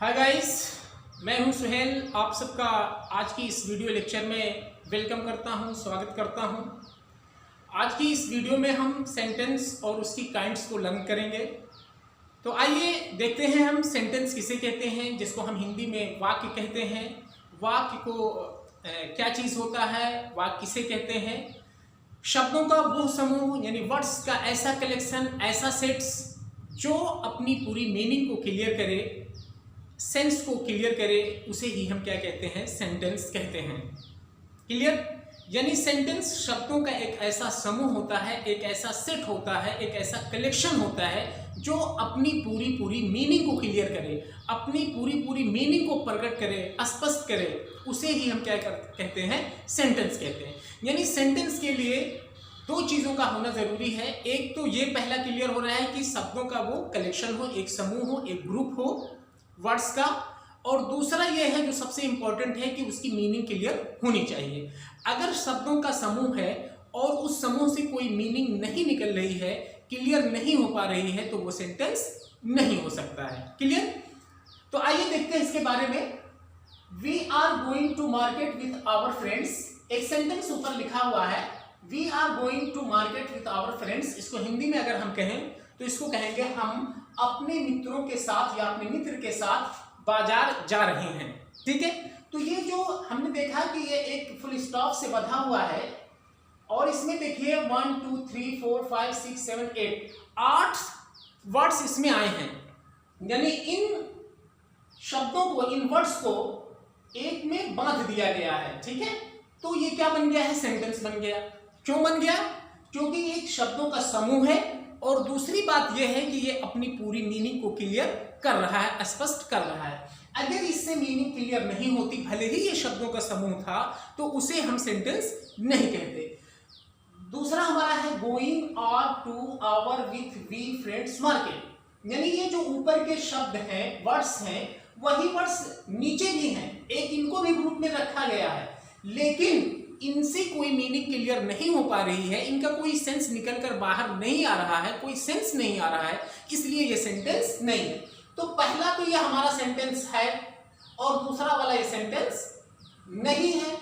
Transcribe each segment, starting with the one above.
Hi guys, मैं हूं सुहेल। आप सबका आज की इस वीडियो लेक्चर में वेलकम करता हूं, स्वागत करता हूं। आज की इस वीडियो में हम सेंटेंस और उसकी काइंड्स को लर्न करेंगे। तो आइए देखते हैं हम सेंटेंस किसे कहते हैं, जिसको हम हिंदी में वाक्य कहते हैं। वाक्य को क्या चीज़ होता है, वाक्य किसे कहते हैं। शब्दों का वो समूह यानी वर्ड्स का ऐसा कलेक्शन, ऐसा सेट्स जो अपनी पूरी मीनिंग को क्लियर करे, सेंस को क्लियर करे, उसे ही हम क्या कहते हैं, सेंटेंस कहते हैं। क्लियर? यानी सेंटेंस शब्दों का एक ऐसा समूह होता है, एक ऐसा सेट होता है, एक ऐसा कलेक्शन होता है जो अपनी पूरी मीनिंग को क्लियर करे, अपनी पूरी मीनिंग को प्रकट करे, स्पष्ट करे, उसे ही हम क्या कहते हैं, सेंटेंस कहते हैं। यानी सेंटेंस के लिए दो चीज़ों का होना जरूरी है। एक तो ये पहला क्लियर हो रहा है कि शब्दों का वो कलेक्शन हो, एक समूह हो, एक ग्रुप हो वर्ड्स का, और दूसरा यह है जो सबसे इंपॉर्टेंट है कि उसकी मीनिंग क्लियर होनी चाहिए। अगर शब्दों का समूह है और उस समूह से कोई मीनिंग नहीं निकल रही है, क्लियर नहीं हो पा रही है, तो वो सेंटेंस नहीं हो सकता है। क्लियर? तो आइए देखते हैं इसके बारे में। We are going to market with our friends. एक सेंटेंस ऊपर लिखा हुआ है, we are going to market with our friends. इसको हिंदी में अगर हम कहें तो इसको कहेंगे हम अपने मित्रों के साथ या अपने मित्र के साथ बाजार जा रहे हैं। ठीक है? तो ये जो हमने देखा कि ये एक फुल स्टॉप से बंधा हुआ है, और इसमें देखिए 1 2 3 4 5 6 7 8 वर्ड्स इसमें आए हैं। यानी इन शब्दों को, इन वर्ड्स को एक में बांध दिया गया है। ठीक है? तो ये क्या बन गया है, सेंटेंस बन गया। क्यों बन गया? क्योंकि एक शब्दों का समूह है, और दूसरी बात यह है कि ये अपनी पूरी मीनिंग को क्लियर कर रहा है, स्पष्ट कर रहा है। अगर इससे मीनिंग क्लियर नहीं होती, भले ही ये शब्दों का समूह था, तो उसे हम सेंटेंस नहीं कहते। दूसरा हमारा है गोइंग और to our with we friends market. यानी ये जो ऊपर के शब्द हैं, वर्ड्स हैं, वही वर्ड्स नीचे भी हैं, एक इनको भी ग्रुप में रखा गया है, लेकिन इनसे कोई मीनिंग क्लियर नहीं हो पा रही है, इनका कोई सेंस निकल कर बाहर नहीं आ रहा है, कोई सेंस नहीं आ रहा है, इसलिए ये सेंटेंस नहीं है। तो पहला तो ये हमारा सेंटेंस है, और दूसरा वाला ये सेंटेंस नहीं है।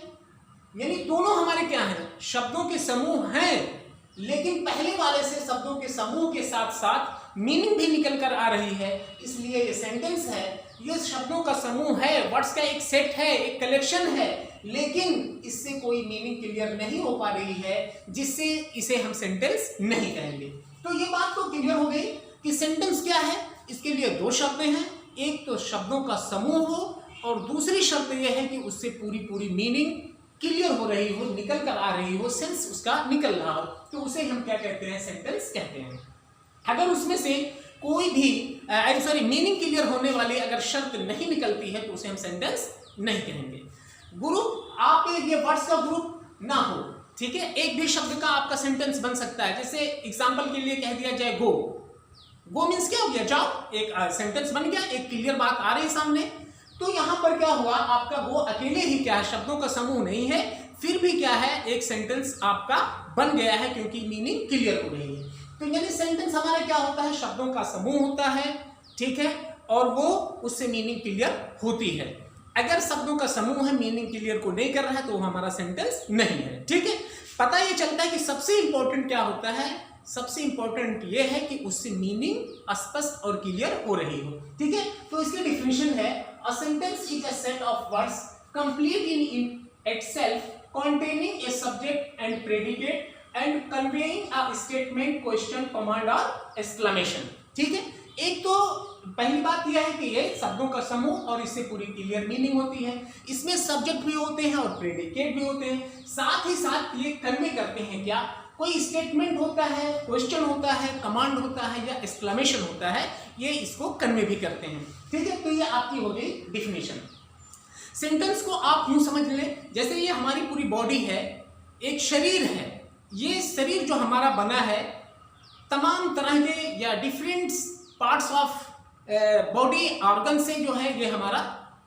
यानी दोनों हमारे क्या हैं, शब्दों के समूह हैं, लेकिन पहले वाले से शब्दों के समूह के साथ साथ मीनिंग भी निकल कर आ रही है, इसलिए ये सेंटेंस है। ये शब्दों का समूह है, वर्ड्स का एक सेट है, एक कलेक्शन है, लेकिन इससे कोई मीनिंग क्लियर नहीं हो पा रही है, जिससे इसे हम सेंटेंस नहीं कहेंगे। तो ये बात तो क्लियर हो गई कि सेंटेंस क्या है। इसके लिए दो शब्द हैं, एक तो शब्दों का समूह हो, और दूसरी शर्त यह है कि उससे पूरी मीनिंग क्लियर हो रही हो, निकल कर आ रही हो, सेंस उसका निकल रहा हो, तो उसे हम क्या कहते हैं, सेंटेंस कहते हैं। अगर उसमें से कोई भी मीनिंग क्लियर होने वाली अगर शर्त नहीं निकलती है, तो उसे हम सेंटेंस नहीं कहेंगे। ग्रुप, आप ये वर्ड्स का ग्रुप ना हो, ठीक है, एक भी शब्द का आपका सेंटेंस बन सकता है। जैसे एग्जांपल के लिए कह दिया जाए गो। गो मीन्स क्या हो गया, जाओ, एक सेंटेंस बन गया, एक क्लियर बात आ रही सामने। तो यहां पर क्या हुआ, आपका वो अकेले ही क्या है, शब्दों का समूह नहीं है, फिर भी क्या है, एक सेंटेंस आपका बन गया है, क्योंकि मीनिंग क्लियर हो रही है। तो यानी सेंटेंस हमारा क्या होता है, शब्दों का समूह होता है, ठीक है, और वो उससे मीनिंग क्लियर होती है। अगर शब्दों का समूह है, मीनिंग क्लियर को नहीं कर रहा है, तो हमारा सेंटेंस नहीं है। ठीक है? पता ये चलता है कि सबसे इंपॉर्टेंट क्या होता है, सबसे इंपॉर्टेंट ये है कि उससे मीनिंग स्पष्ट और क्लियर हो रही हो। ठीक है? तो इसकी डिफिनेशन है, a sentence is a set of words complete in itself containing a subject and predicate and conveying a statement, question, command और exclamation। ठीक है? एक तो पहली बात यह है कि ये शब्दों का समूह, और इससे पूरी क्लियर मीनिंग होती है। इसमें सब्जेक्ट भी होते हैं और प्रेडिकेट भी होते हैं, साथ ही साथ ये कन्वे करते हैं क्या, कोई स्टेटमेंट होता है, क्वेश्चन होता है, कमांड होता है, या एक्सक्लेमेशन होता है, ये इसको कन्वे भी करते हैं। ठीक है? तो ये आपकी हो गई डिफिनेशन। सेंटेंस को आप यूं समझ लें, जैसे ये हमारी पूरी बॉडी है, एक शरीर है, ये शरीर जो हमारा बना है, तमाम तरह के या different parts of body organ से जो है ये हमारा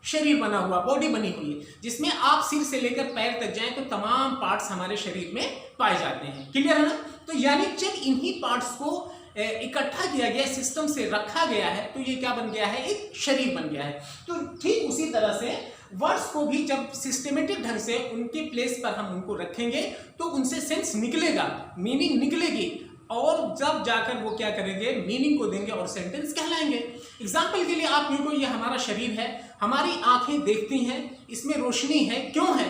शरीर बना हुआ, बॉडी बनी हुई है, जिसमें आप सिर से लेकर पैर तक जाएं तो तमाम पार्ट्स हमारे शरीर में पाए जाते हैं। क्लियर है ना? तो यानी जब इन्हीं पार्ट्स को इकट्ठा किया गया, सिस्टम से रखा गया है, तो ये क्या बन गया है, एक शरीर बन गया है। तो ठीक उसी तरह से वर्ड्स को भी जब सिस्टमेटिक ढंग से उनके प्लेस पर हम उनको रखेंगे तो उनसे सेंस निकलेगा, मीनिंग निकलेगी, और जब जाकर वो क्या करेंगे, मीनिंग को देंगे और सेंटेंस कहलाएंगे। एग्जाम्पल के लिए आप यूँ को, ये हमारा शरीर है, हमारी आंखें देखती हैं, इसमें रोशनी है, क्यों है,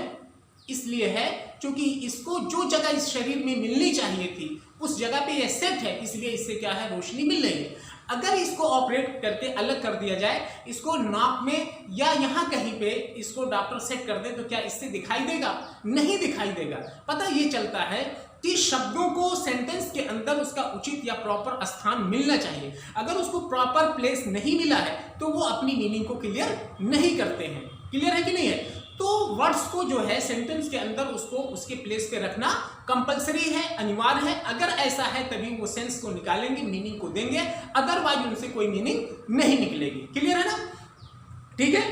इसलिए है क्योंकि इसको जो जगह इस शरीर में मिलनी चाहिए थी उस जगह पे ये सेट है, इसलिए इससे क्या है, रोशनी मिल रही है। अगर इसको ऑपरेट करके अलग कर दिया जाए, इसको नाक में या यहाँ कहीं पे इसको डॉक्टर सेट कर दे, तो क्या इससे दिखाई देगा, नहीं दिखाई देगा। पता ये चलता है कि शब्दों को सेंटेंस के अंदर उसका उचित या प्रॉपर स्थान मिलना चाहिए। अगर उसको प्रॉपर प्लेस नहीं मिला है तो वो अपनी मीनिंग को क्लियर नहीं करते हैं। क्लियर है कि नहीं है? तो वर्ड्स को जो है सेंटेंस के अंदर उसको उसके प्लेस पे रखना कंपलसरी है, अनिवार्य है। अगर ऐसा है तभी वो सेंस को निकालेंगे, मीनिंग को देंगे, अदरवाइज उनसे कोई मीनिंग नहीं निकलेगी। क्लियर है ना? ठीक है।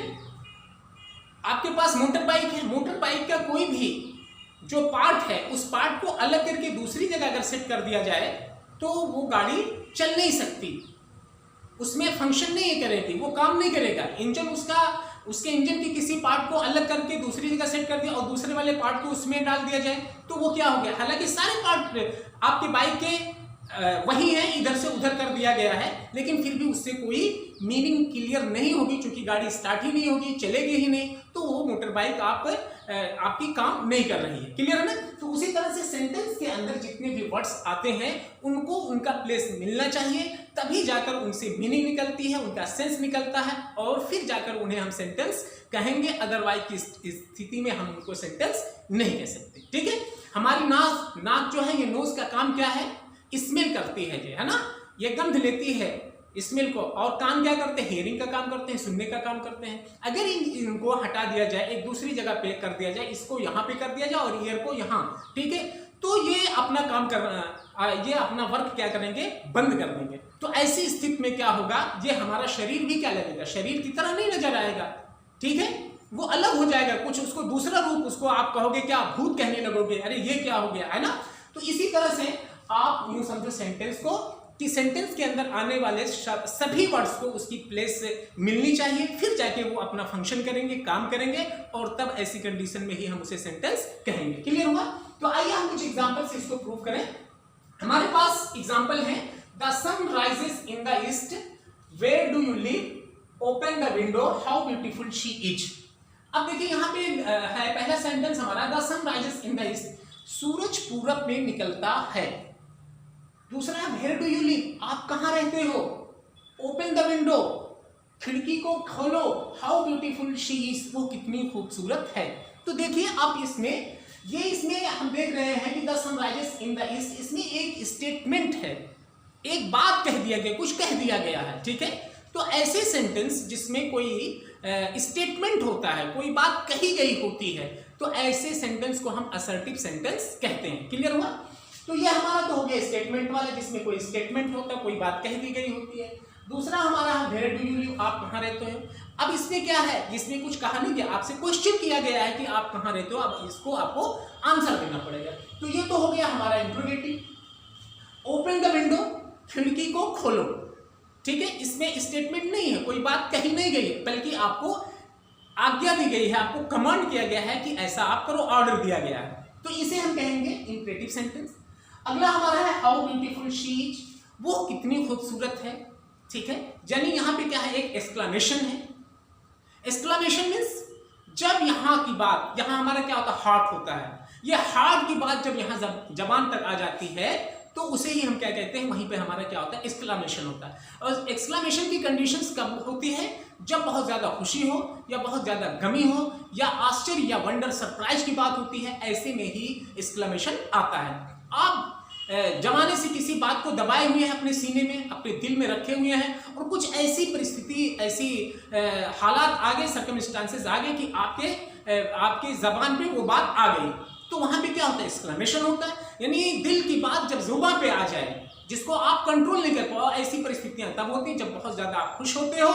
आपके पास मोटर बाइक है, मोटर बाइक का कोई भी जो पार्ट है उस पार्ट को अलग करके दूसरी जगह अगर सेट कर दिया जाए तो वो गाड़ी चल नहीं सकती, उसमें फंक्शन नहीं करेगी, वो काम नहीं करेगा। इंजन उसके इंजन के किसी पार्ट को अलग करके दूसरी जगह सेट कर दिया और दूसरे वाले पार्ट को उसमें डाल दिया जाए तो वो क्या हो गया, हालांकि सारे पार्ट आपके बाइक के वही है, इधर से उधर कर दिया गया है, लेकिन फिर भी उससे कोई मीनिंग क्लियर नहीं होगी, क्योंकि गाड़ी स्टार्ट ही नहीं होगी, चलेगी ही नहीं, तो वो मोटर बाइक आपकी काम नहीं कर रही है। क्लियर है ना? तो उसी तरह से सेंटेंस के अंदर जितने भी वर्ड्स आते हैं उनको उनका प्लेस मिलना चाहिए, तभी जाकर उनसे मीनिंग निकलती है, उनका सेंस निकलता है, और फिर जाकर उन्हें हम सेंटेंस कहेंगे। अदरवाइज की स्थिति में हम उनको सेंटेंस नहीं कह सकते। ठीक है। हमारी नाक जो है, ये नोज का काम क्या है, स्मेल करती है, ये है ना, ये गंध लेती है स्मेल को, और कान क्या करते हैं, हियरिंग का काम करते हैं, सुनने का काम करते हैं। अगर इनको हटा दिया जाए, एक दूसरी जगह पे कर दिया जाए, इसको यहाँ पे कर दिया जाए और ईयर को यहाँ, ठीक है, तो ये अपना काम ये अपना वर्क क्या करेंगे, बंद कर देंगे। तो ऐसी स्थिति में क्या होगा, ये हमारा शरीर भी क्या लगेगा, शरीर की तरह नहीं नजर आएगा। ठीक है, वो अलग हो जाएगा, कुछ उसको दूसरा रूप, उसको आप कहोगे क्या, भूत कहने लगोगे, अरे ये क्या हो गया, है ना। तो इसी तरह से आप यूं समझो सेंटेंस को, कि सेंटेंस के अंदर आने वाले सभी वर्ड्स को उसकी प्लेस से मिलनी चाहिए, फिर जाके वो अपना फंक्शन करेंगे, काम करेंगे, और तब ऐसी कंडीशन में ही हम उसे सेंटेंस कहेंगे। क्लियर हुआ? तो आइए हम कुछ एग्जांपल से इसको प्रूव करें। हमारे पास एग्जांपल है, the sun rises in the east, where do you live, open the window, how beautiful she is. अब देखिए यहाँ पे है पहला सेंटेंस हमारा, the sun rises in the east, सूरज पूरब में निकलता है। दूसरा, वेयर डू यू लिव, आप कहाँ रहते हो, ओपन द विंडो, खिड़की को खोलो, हाउ ब्यूटीफुल शी इज, वो कितनी खूबसूरत है। तो देखिए आप इसमें हम देख रहे हैं कि the sun rises in the east, इसमें एक स्टेटमेंट है, एक बात कह दिया गया, कुछ कह दिया गया है। ठीक है। तो ऐसे सेंटेंस जिसमें कोई स्टेटमेंट होता है, कोई बात कही गई होती है, तो ऐसे सेंटेंस को हम असर्टिव सेंटेंस कहते हैं। क्लियर हुआ? तो ये हमारा तो हो गया स्टेटमेंट वाला, जिसमें कोई स्टेटमेंट होता है, कोई बात कह दी गई होती है। दूसरा हमारा वेयर डू यू लिव, आप कहाँ रहते हो। अब इसमें क्या है, इसमें कुछ कहा नहीं गया, आपसे क्वेश्चन किया गया है कि आप कहाँ रहते हो, अब इसको आपको आंसर देना पड़ेगा। तो ये तो हो गया हमारा इंट्रोगेटिव। ओपन द विंडो, खिड़की को खोलो। ठीक है, इसमें स्टेटमेंट नहीं है, कोई बात कही नहीं गई है, बल्कि आपको आज्ञा दी गई है, आपको कमांड किया गया है कि ऐसा आप करो, ऑर्डर दिया गया है, तो इसे हम कहेंगे इंपरेटिव सेंटेंस। अगला हमारा है हाउ ब्यूटीफुल शी इज, वो कितनी खूबसूरत है। ठीक है, यानी यहाँ पे क्या है, एक एक्सक्लेमेशन है। एक्सक्लेमेशन मीन्स जब यहाँ की बात, यहाँ हमारा क्या होता है, हार्ट होता है, ये हार्ट की बात जब यहाँ जबान तक आ जाती है तो उसे ही हम क्या कहते हैं, वहीं पे हमारा क्या होता है, एक्सक्लेमेशन होता है। और एक्सक्लेमेशन की कंडीशंस कब होती है, जब बहुत ज्यादा खुशी हो या बहुत ज्यादा गमी हो या आश्चर्य या वंडर सरप्राइज की बात होती है, ऐसे में ही एक्सक्लेमेशन आता है। आप जमाने से किसी बात को दबाए हुए हैं, अपने सीने में, अपने दिल में रखे हुए हैं, और कुछ ऐसी परिस्थिति, ऐसी हालात आ गए, सर्कमस्टांसेस आ गए कि आपके जबान पे वो बात आ गई, तो वहां पे क्या होता है, एक्सक्लेमेशन होता है। यानी दिल की बात जब जुबान पे आ जाए, जिसको आप कंट्रोल नहीं कर पाओ, ऐसी परिस्थितियां तब होती हैं जब बहुत ज्यादा आप खुश होते हो,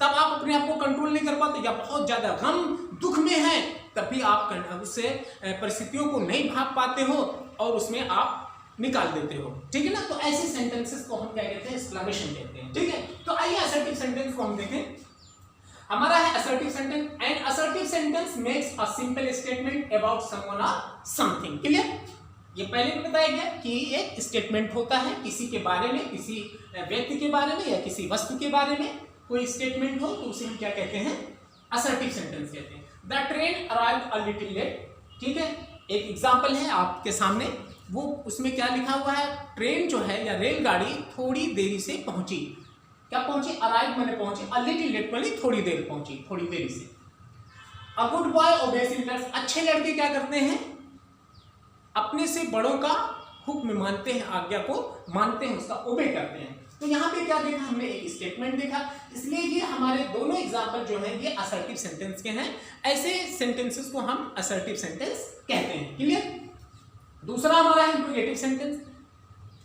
तब आप अपने आप को कंट्रोल नहीं कर पाते, या बहुत ज्यादा गम दुख में है, तब भी आप उससे परिस्थितियों को नहीं भाग पाते हो और उसमें आप निकाल देते हो, ठीक है ना। तो ऐसे सेंटेंसेस को हम क्या कहते हैं, एक्सक्लेमेशन कहते हैं, ठीक है। तो आइए असर्टिव सेंटेंस को हम देखें। हमारा है assertive sentence, and assertive sentence makes a simple statement about someone और समथिंग। क्लियर? ये पहले भी बताया गया कि एक स्टेटमेंट होता है किसी के बारे में, किसी व्यक्ति के बारे में या किसी वस्तु के बारे में कोई स्टेटमेंट हो तो उसे हम क्या कहते हैं, असर्टिव सेंटेंस कहते हैं। The train arrived a little late, ठीक है। एक एग्जांपल है आपके सामने, वो उसमें क्या लिखा हुआ है, ट्रेन जो है या रेलगाड़ी थोड़ी देरी से पहुंची। क्या पहुंची? अराइव माने पहुंची, अ लिटिल लेट माने थोड़ी देर पहुंची, थोड़ी देरी से। A good boy obeys elders, अच्छे लड़के क्या करते हैं, अपने से बड़ों का हुक्म मानते हैं, आज्ञा को मानते हैं, उसका ओबे करते हैं। तो यहाँ पे क्या देखा हमने, एक स्टेटमेंट देखा, इसलिए ये हमारे दोनों एग्जांपल जो हैं ये असर्टिव सेंटेंस के हैं। ऐसे सेंटेंसेस को हम असर्टिव सेंटेंस कहते हैं। क्लियर? दूसरा हमारा है इंट्रोगेटिव सेंटेंस।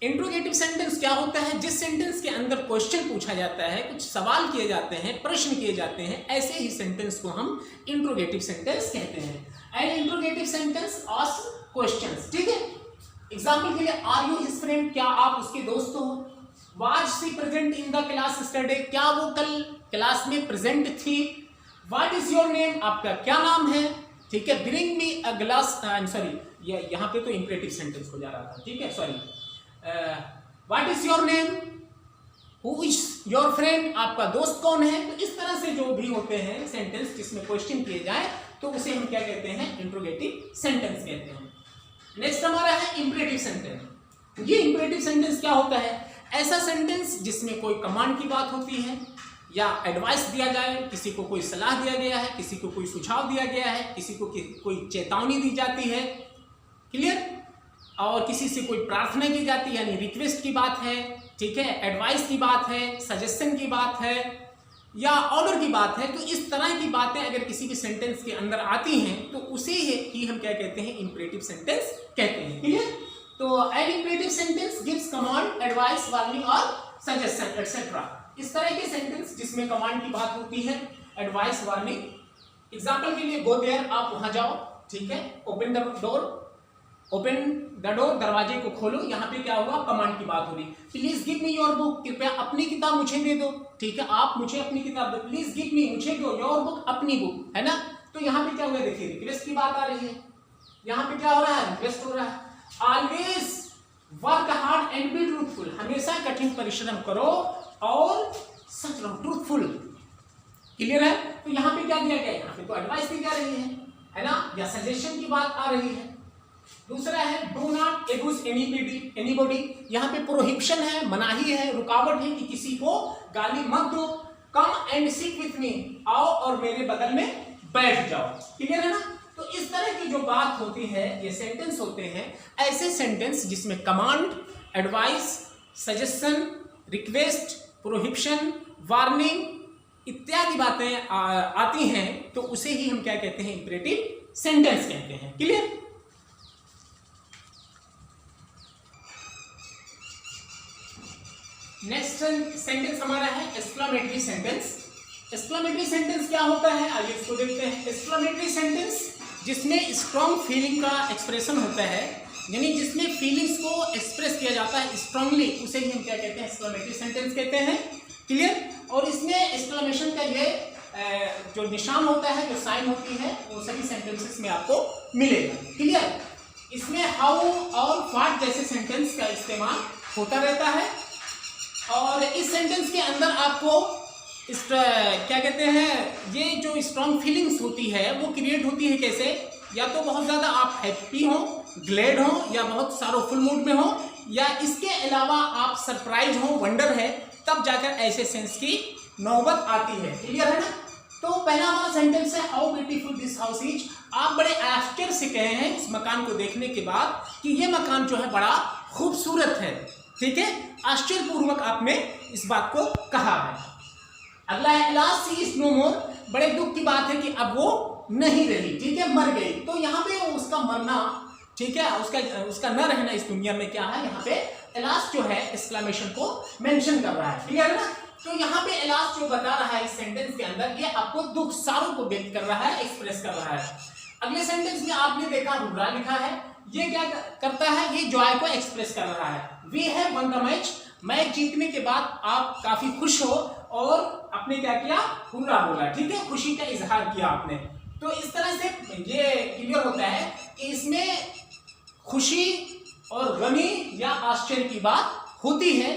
इंट्रोगेटिव सेंटेंस क्या होता है, जिस सेंटेंस के अंदर क्वेश्चन पूछा जाता है, कुछ सवाल किए जाते हैं, प्रश्न किए जाते हैं, ऐसे ही सेंटेंस को हम इंट्रोगेटिव सेंटेंस कहते हैं। And interrogative sentence ask questions, ठीक है। एग्जांपल के लिए, आर यू हिज फ्रेंड, क्या आप उसके दोस्त हो। Was she present in the class yesterday, क्या वो कल क्लास में प्रेजेंट थी। व्हाट इज योर नेम, आपका क्या नाम है, ठीक है। Bring me a glass, I am sorry, ये यहाँ पे तो इंपरेटिव सेंटेंस हो जा रहा था, ठीक है, sorry. What is your name, who is your friend, आपका दोस्त कौन है। तो इस तरह से जो भी होते हैं सेंटेंस जिसमें क्वेश्चन किए जाए तो उसे हम क्या कहते हैं, इंट्रोगेटिव सेंटेंस कहते हैं। नेक्स्ट हमारा है इंपरेटिव सेंटेंस। ये इंपरेटिव सेंटेंस क्या होता है, ऐसा सेंटेंस जिसमें कोई कमांड की बात होती है या एडवाइस दिया जाए, किसी को कोई सलाह दिया गया है, किसी को कोई सुझाव दिया गया है, किसी को कोई चेतावनी दी जाती है। क्लियर? और किसी से कोई प्रार्थना की जाती है, यानी रिक्वेस्ट की बात है, ठीक है, एडवाइस की बात है, सजेशन की बात है या ऑर्डर की बात है। तो इस तरह की बातें अगर किसी भी सेंटेंस के अंदर आती हैं तो उसे ही हम क्या कहते हैं, इंपरेटिव सेंटेंस कहते हैं। क्लियर? तो an imperative sentence gives command, advice, warning और सजेशन एटसेट्रा। इस तरह के सेंटेंस जिसमें कमांड की बात होती है, एडवाइस, वार्निंग। एग्जांपल के लिए, गो देयर, आप वहां जाओ, ठीक है। Open the door, open the door, दरवाजे को खोलो। यहाँ पे क्या हुआ, कमांड की बात हो रही। Please give me your book, कृपया अपनी किताब मुझे दे दो, ठीक है। आप मुझे अपनी किताब दो, प्लीज गिव मी, मुझे दो, योर बुक, अपनी बुक, है ना। तो यहाँ पे क्या हुआ, देखिए रिक्वेस्ट की बात आ रही है। यहाँ पे क्या हो रहा है, रिक्वेस्ट हो रहा है। Always work hard and be truthful, हमेशा कठिन परिश्रम करो और सच रहो, ट्रूथफुल। क्लियर है? तो यहाँ पे क्या दिया गया, यहाँ पे तो एडवाइस दी जा रही है ना, या सजेशन की बात आ रही है। दूसरा है, डू नॉट एब्यूज एनीबॉडी, यहाँ पे प्रोहिबिशन है, मनाही है, रुकावट है कि किसी को गाली मत दो। Come and sit with me, आओ और मेरे बगल में बैठ जाओ। क्लियर है ना। तो इस तरह की जो बात होती है, ये सेंटेंस होते हैं, ऐसे सेंटेंस जिसमें command, advice, suggestion, request, prohibition, warning इत्यादि बातें आती हैं तो उसे ही हम क्या कहते हैं, इंपरेटिव सेंटेंस कहते हैं। क्लियर? नेक्स्ट सेंटेंस हमारा है एक्सक्लेमेटरी सेंटेंस। एक्सक्लेमेटरी सेंटेंस क्या होता है, आइए इसको देखते हैं। एक्सक्लेमेटरी सेंटेंस जिसमें स्ट्रॉन्ग फीलिंग का एक्सप्रेशन होता है, यानी जिसमें फीलिंग्स को एक्सप्रेस किया जाता है स्ट्रांगली, उसे ही हम क्या कहते हैं, एक्सक्लेमेटरी सेंटेंस कहते हैं। क्लियर? और इसमें एक्सक्लेमेशन का ये जो निशान होता है, जो साइन होती है, वो सभी सेंटेंसेस में आपको मिलेगा। क्लियर? इसमें हाउ और व्हाट जैसे सेंटेंस का इस्तेमाल होता रहता है। और इस सेंटेंस के अंदर आपको क्या कहते हैं, ये जो स्ट्रॉन्ग फीलिंग्स होती है वो क्रिएट होती है कैसे, या तो बहुत ज़्यादा आप हैप्पी हो, ग्लैड हो, या बहुत सॉरोफुल मूड में हो, या इसके अलावा आप सरप्राइज हो, वंडर है, तब जाकर ऐसे सेंस की नौबत आती है। क्लियर है ना। तो पहला हमारा सेंटेंस है, how beautiful this house is. आप बड़े आश्चर्य से कहे हैं इस मकान को देखने के बाद कि ये मकान जो है बड़ा खूबसूरत है, ठीक है। आश्चर्यपूर्वक आपने इस बात को कहा है। अगला है, अलास शी इज नो मोर, बड़े दुख की बात है कि अब वो नहीं रही, ठीक है, मर गई। तो यहाँ पे उसका मरना, ठीक है, उसका न रहना इस दुनिया में क्या है, यहाँ पे अलास जो है एक्सक्लेमेशन को मेंशन कर रहा है। क्लियर है ना। तो यहाँ पे अलास जो बता रहा है इस सेंटेंस के अंदर, ये आपको दुख, सारों को व्यक्त कर रहा है, एक्सप्रेस कर रहा है। अगले सेंटेंस में आपने देखा रुरा लिखा है, ये क्या करता है, ये जॉय को एक्सप्रेस कर रहा है। We have won the match, match जीतने के बाद आप काफी खुश हो और आपने क्या किया, हुर्रा बोला, ठीक है, खुशी का इजहार किया आपने। तो इस तरह से ये क्लियर होता है कि इसमें खुशी और गमी या आश्चर्य की बात होती है,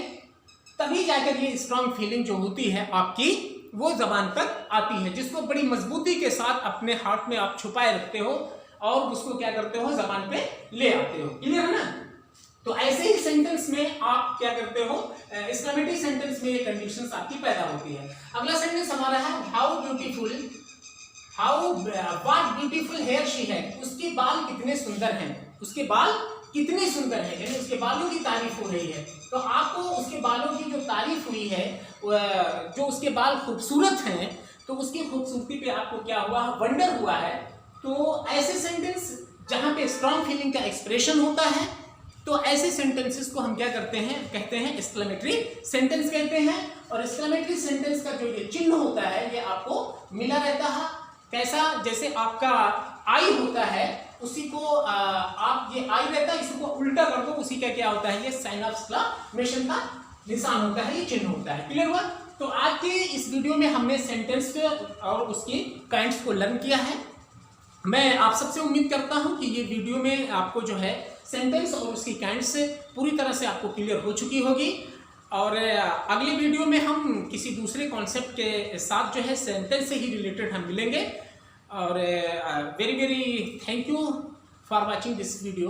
तभी जाकर ये स्ट्रॉन्ग फीलिंग जो होती है आपकी वो जबान तक आती है, जिसको बड़ी मजबूती के साथ अपने हार्ट में आप छुपाए रखते हो और उसको क्या करते हो, जबान पे ले आते हो। क्लियर है ना? तो ऐसे ही सेंटेंस में आप क्या करते हो, एक्सक्लेमेटरी सेंटेंस में ये कंडीशंस आपकी पैदा होती है। अगला सेंटेंस हमारा है how beautiful, what beautiful hair she है, उसके बाल कितने सुंदर हैं, उसके बाल कितने सुंदर हैं, यानी उसके बालों की तारीफ हो रही है। तो आपको उसके बालों की जो तारीफ हुई है, जो उसके बाल खूबसूरत हैं, तो उसकी खूबसूरती पे आपको क्या हुआ, वंडर हुआ है। तो ऐसे सेंटेंस जहां पे स्ट्रॉन्ग फीलिंग का एक्सप्रेशन होता है, तो ऐसे सेंटेंसेस को हम क्या करते हैं, कहते हैं एक्सक्लेमेटरी सेंटेंस कहते हैं। और एक्सक्लेमेटरी सेंटेंस का जो ये चिन्ह होता है, ये आपको मिला रहता है। कैसा, जैसे आपका आई होता है, उसी को आप ये आई रहता है, इसी को उल्टा कर दो, उसी का क्या होता है, ये साइन ऑफ एक्सक्लेमेशन का निशान होता है, ये चिन्ह होता है। क्लियर हुआ? तो आज के इस वीडियो में हमने सेंटेंस और उसकी काइंड्स को लर्न किया है। मैं आप सबसे उम्मीद करता हूं कि ये वीडियो में आपको जो है सेंटेंस और उसकी काइंड्स पूरी तरह से आपको क्लियर हो चुकी होगी। और अगले वीडियो में हम किसी दूसरे कॉन्सेप्ट के साथ जो है सेंटेंस से ही रिलेटेड हम मिलेंगे। और very very thank you for watching this video.